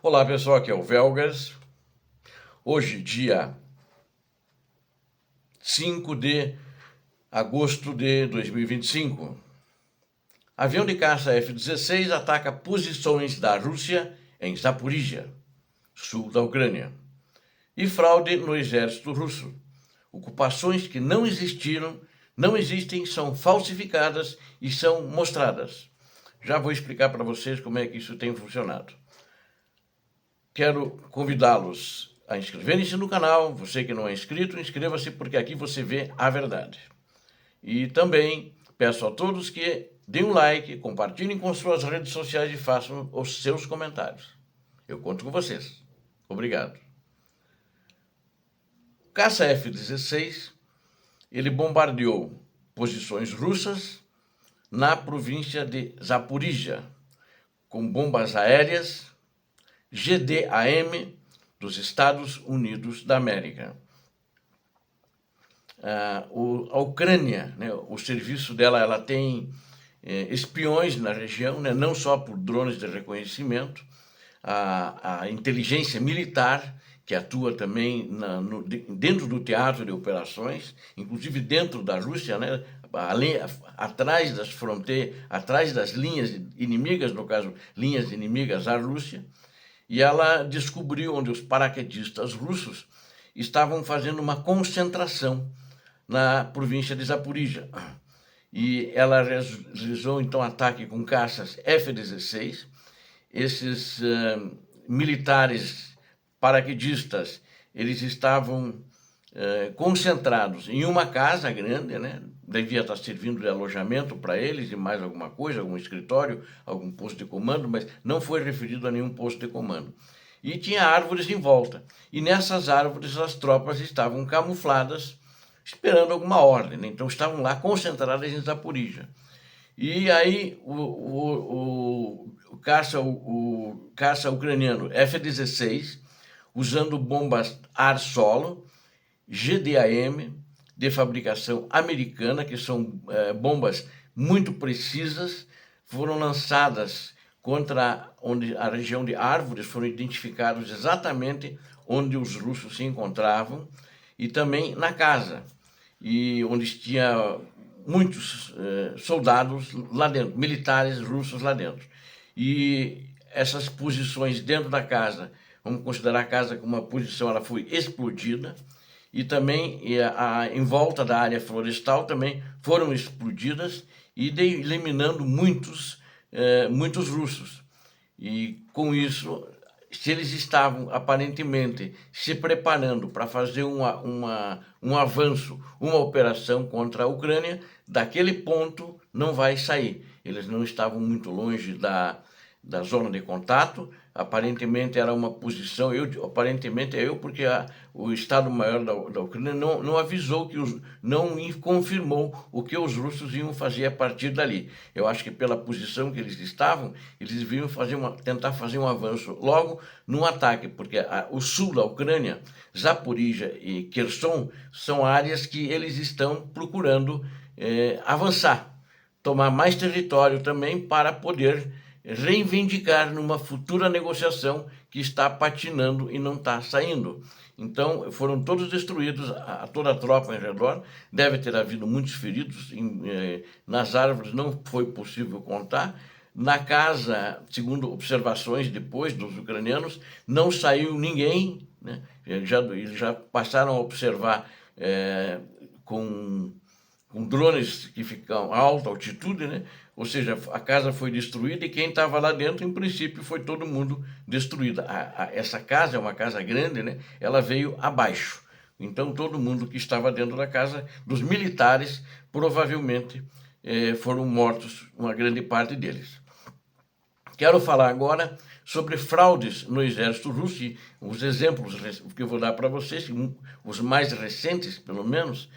Olá pessoal, aqui é o Velgas. Hoje, dia 5 de agosto de 2025. Avião de caça F-16 ataca posições da Rússia em Zaporizhia, sul da Ucrânia. E fraude no exército russo. Ocupações que não existiram, não existem, são falsificadas e são mostradas. Já vou explicar para vocês como é que isso tem funcionado. Quero convidá-los a inscreverem-se no canal. Você que não é inscrito, inscreva-se, porque aqui você vê a verdade. E também peço a todos que deem um like, compartilhem com suas redes sociais e façam os seus comentários. Eu conto com vocês. Obrigado. O caça F-16, ele bombardeou posições russas na província de Zaporizhia, com bombas aéreas GDAM dos Estados Unidos da América. A Ucrânia, né, o serviço dela, ela tem espiões na região, né, não só por drones de reconhecimento, a inteligência militar, que atua também dentro do teatro de operações, inclusive dentro da Rússia, né, atrás das fronteiras, atrás das linhas inimigas, no caso, linhas inimigas à Rússia. E ela descobriu onde os paraquedistas russos estavam fazendo uma concentração na província de Zaporizhia. E ela realizou, então, ataque com caças F-16. Esses militares paraquedistas, eles estavam concentrados em uma casa grande, né? Devia estar servindo de alojamento para eles e mais alguma coisa, algum escritório, algum posto de comando, mas não foi referido a nenhum posto de comando. E tinha árvores em volta. E nessas árvores as tropas estavam camufladas, esperando alguma ordem, né? Então estavam lá concentradas em Zaporizhia. E aí o caça ucraniano F-16, usando bombas ar-solo, GDAM, de fabricação americana, que são bombas muito precisas, foram lançadas contra onde a região de árvores, foram identificados exatamente onde os russos se encontravam, e também na casa, e onde tinha muitos soldados lá dentro, militares russos lá dentro. E essas posições dentro da casa, vamos considerar a casa como uma posição, ela foi explodida, e também em volta da área florestal também foram explodidas e eliminando muitos russos. E com isso, se eles estavam aparentemente se preparando para fazer um avanço, uma operação contra a Ucrânia, daquele ponto não vai sair. Eles não estavam muito longe da zona de contato. Aparentemente era uma posição, aparentemente porque o Estado-Maior da Ucrânia não avisou, não confirmou o que os russos iam fazer a partir dali. Eu acho que pela posição que eles estavam, eles deviam tentar fazer um avanço logo num ataque, porque o sul da Ucrânia, Zaporizhia e Kherson, são áreas que eles estão procurando avançar, tomar mais território também para poder reivindicar numa futura negociação que está patinando e não está saindo. Então, foram todos destruídos, toda a tropa em redor, deve ter havido muitos feridos, nas árvores não foi possível contar. Na casa, segundo observações depois dos ucranianos, não saiu ninguém, né? Eles já passaram a observar com drones que ficam a alta altitude, né? Ou seja, a casa foi destruída e quem estava lá dentro, em princípio, foi todo mundo destruído. Essa casa é uma casa grande, né? Ela veio abaixo. Então, todo mundo que estava dentro da casa, dos militares, provavelmente foram mortos, uma grande parte deles. Quero falar agora sobre fraudes no exército russo, e os exemplos que eu vou dar para vocês, os mais recentes, pelo menos.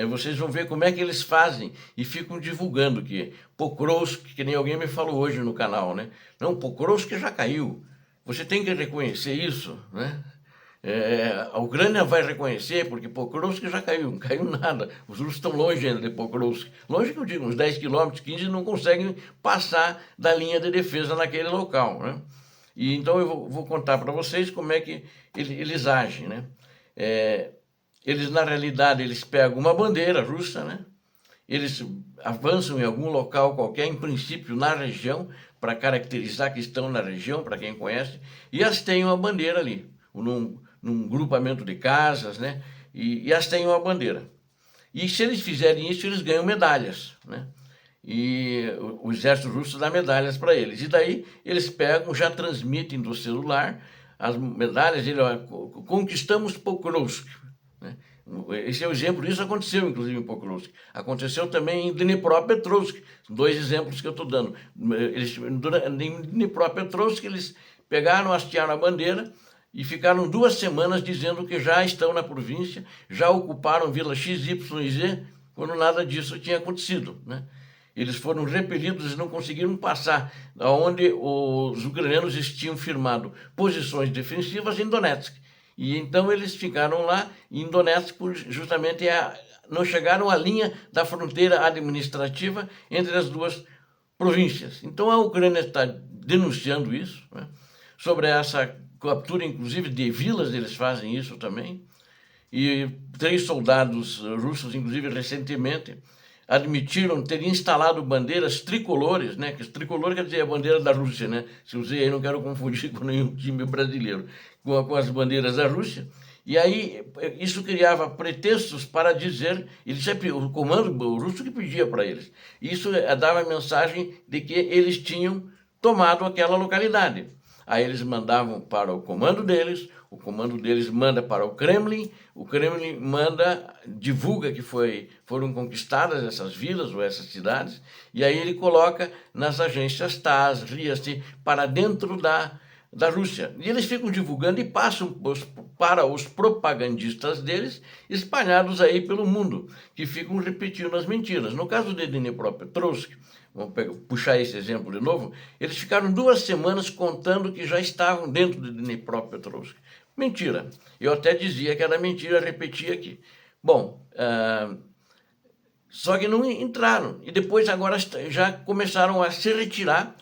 Vocês vão ver como é que eles fazem e ficam divulgando que Pokrovsk, que nem alguém me falou hoje no canal, né? Não, Pokrovsk já caiu. Você tem que reconhecer isso, né? A Ucrânia vai reconhecer, porque Pokrovsk já caiu, não caiu nada. Os russos estão longe ainda de Pokrovsk. Longe que eu digo, uns 10 quilômetros, 15, não conseguem passar da linha de defesa naquele local, né? E então eu vou contar para vocês como é que eles agem, né? Eles, na realidade, eles pegam uma bandeira russa, né? Eles avançam em algum local qualquer, em princípio na região, para caracterizar que estão na região, para quem conhece, e as têm uma bandeira ali, num grupamento de casas, né? E as têm uma bandeira. E se eles fizerem isso, eles ganham medalhas, né? E o exército russo dá medalhas para eles. E daí eles pegam, já transmitem do celular as medalhas, conquistamos Pokrovsk, né? Esse é o exemplo, isso aconteceu inclusive em Pokrovsk. Aconteceu também em Dnipropetrovsk, 2 exemplos que eu estou dando. Em Dnipropetrovsk eles pegaram, hastearam a bandeira e ficaram 2 semanas dizendo que já estão na província, já ocuparam vila X, Y e Z, quando nada disso tinha acontecido, né? Eles foram repelidos e não conseguiram passar onde os ucranianos tinham firmado posições defensivas em Donetsk. E então eles ficaram lá em Donetsk justamente não chegaram à linha da fronteira administrativa entre as 2 províncias. Então a Ucrânia está denunciando isso, né? Sobre essa captura, inclusive, de vilas, eles fazem isso também. E 3 soldados russos, inclusive, recentemente, admitiram ter instalado bandeiras tricolores, né? Que tricolor quer dizer a bandeira da Rússia, né? Se usei aí, não quero confundir com nenhum time brasileiro, com as bandeiras da Rússia. E aí isso criava pretextos para dizer, o comando russo que pedia para eles. Isso dava a mensagem de que eles tinham tomado aquela localidade. Aí eles mandavam para o comando deles manda para o Kremlin divulga que foram conquistadas essas vilas ou essas cidades, e aí ele coloca nas agências TASS, RIAS, para dentro da Rússia. E eles ficam divulgando e passam para os propagandistas deles, espalhados aí pelo mundo, que ficam repetindo as mentiras. No caso de Dnipropetrovsk, vamos puxar esse exemplo de novo, eles ficaram 2 semanas contando que já estavam dentro de Dnipropetrovsk. Mentira. Eu até dizia que era mentira, repetia aqui. Bom, só que não entraram. E depois agora já começaram a se retirar,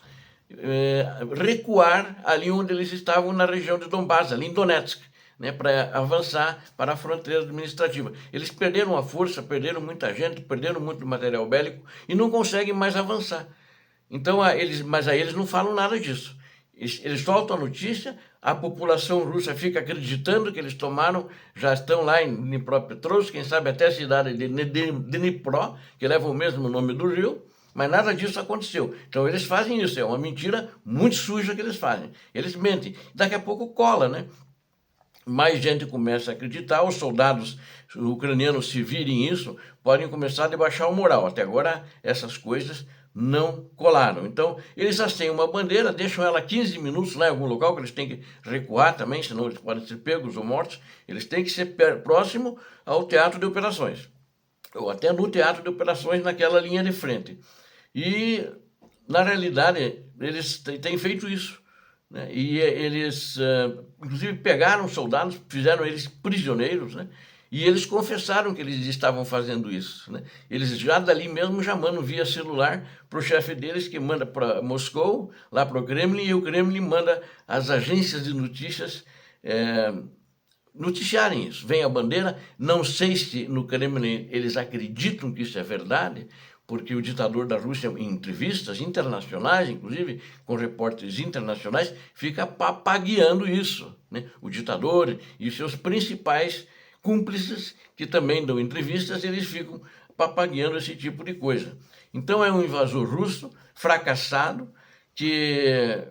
recuar ali onde eles estavam na região de Donbass, ali em Donetsk, né, para avançar para a fronteira administrativa. Eles perderam a força, perderam muita gente, perderam muito material bélico e não conseguem mais avançar. Então, mas aí eles não falam nada disso. Eles soltam a notícia, a população russa fica acreditando que eles já estão lá em Dnipropetrovsk, quem sabe até a cidade de Dnipro, que leva o mesmo nome do rio, mas nada disso aconteceu. Então eles fazem isso, é uma mentira muito suja que eles fazem. Eles mentem. Daqui a pouco cola, né? Mais gente começa a acreditar, os soldados ucranianos, se virem isso, podem começar a baixar o moral. Até agora essas coisas não colaram. Então, eles acendem uma bandeira, deixam ela 15 minutos lá em algum local, que eles têm que recuar também, senão eles podem ser pegos ou mortos. Eles têm que ser próximo ao teatro de operações, ou até no teatro de operações naquela linha de frente. E, na realidade, eles têm feito isso, né? E eles, inclusive, pegaram soldados, fizeram eles prisioneiros, né? E eles confessaram que eles estavam fazendo isso, né? Eles já dali mesmo já mandam via celular para o chefe deles, que manda para Moscou, lá para o Kremlin, e o Kremlin manda as agências de notícias noticiarem isso. Vem a bandeira, não sei se no Kremlin eles acreditam que isso é verdade, porque o ditador da Rússia, em entrevistas internacionais, inclusive com repórteres internacionais, fica papagueando isso, né? O ditador e os seus principais cúmplices, que também dão entrevistas, eles ficam papagueando esse tipo de coisa. Então é um invasor russo, fracassado, que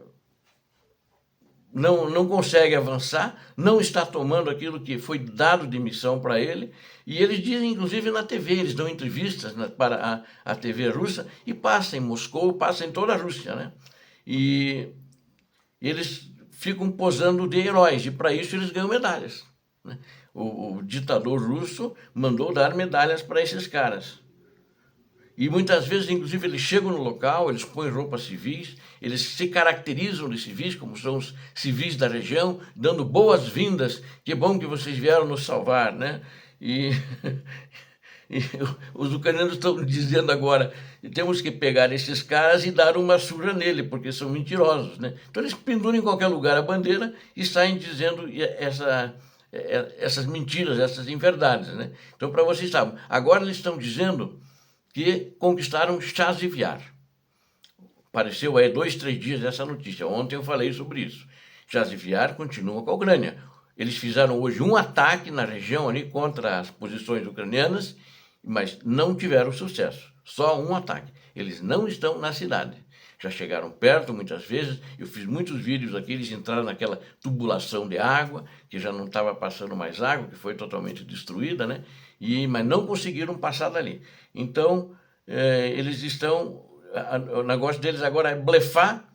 não consegue avançar, não está tomando aquilo que foi dado de missão para ele, e eles dizem, inclusive na TV, eles dão entrevistas para a TV russa, e passa em Moscou, passa em toda a Rússia, né? E eles ficam posando de heróis, e para isso eles ganham medalhas, né? O ditador russo mandou dar medalhas para esses caras. E muitas vezes, inclusive, eles chegam no local, eles põem roupas civis, eles se caracterizam de civis, como são os civis da região, dando boas-vindas, que bom que vocês vieram nos salvar, né? E E os ucranianos estão dizendo agora, temos que pegar esses caras e dar uma surra nele, porque são mentirosos, né? Então eles penduram em qualquer lugar a bandeira e saem dizendo essas mentiras, essas inverdades, né? Então, para vocês saberem, agora eles estão dizendo que conquistaram Chasiv-Yar. Apareceu aí 2, 3 dias essa notícia. Ontem eu falei sobre isso. Chasiv-Yar continua com a Ucrânia. Eles fizeram hoje um ataque na região ali contra as posições ucranianas, mas não tiveram sucesso. Só um ataque. Eles não estão na cidade. Já chegaram perto muitas vezes. Eu fiz muitos vídeos aqui. Eles entraram naquela tubulação de água, que já não estava passando mais água, que foi totalmente destruída, né? Mas não conseguiram passar dali. Então, eles estão... O negócio deles agora é blefar,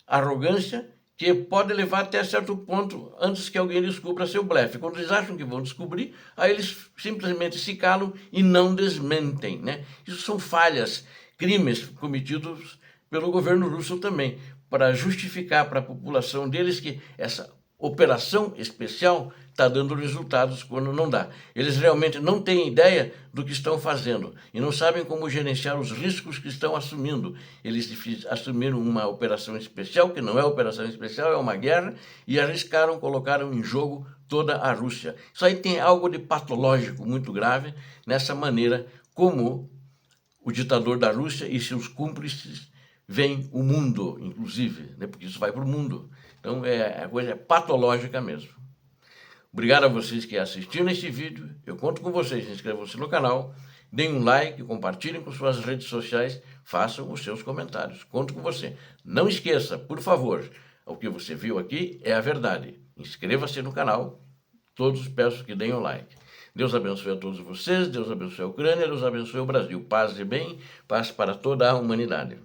arrogância, que pode levar até certo ponto antes que alguém descubra seu blefe. Quando eles acham que vão descobrir, aí eles simplesmente se calam e não desmentem, né? Isso são falhas, crimes cometidos pelo governo russo também, para justificar para a população deles que essa operação especial está dando resultados quando não dá. Eles realmente não têm ideia do que estão fazendo e não sabem como gerenciar os riscos que estão assumindo. Eles assumiram uma operação especial, que não é operação especial, é uma guerra, e arriscaram, colocaram em jogo toda a Rússia. Isso aí tem algo de patológico muito grave nessa maneira como o ditador da Rússia e seus cúmplices veem o mundo, inclusive, né? Porque isso vai para o mundo. Então, a coisa é patológica mesmo. Obrigado a vocês que assistiram esse vídeo. Eu conto com vocês. Inscrevam-se no canal, deem um like, compartilhem com suas redes sociais, façam os seus comentários. Conto com você. Não esqueça, por favor, o que você viu aqui é a verdade. Inscreva-se no canal. Todos peço que deem um like. Deus abençoe a todos vocês, Deus abençoe a Ucrânia, Deus abençoe o Brasil. Paz e bem, paz para toda a humanidade.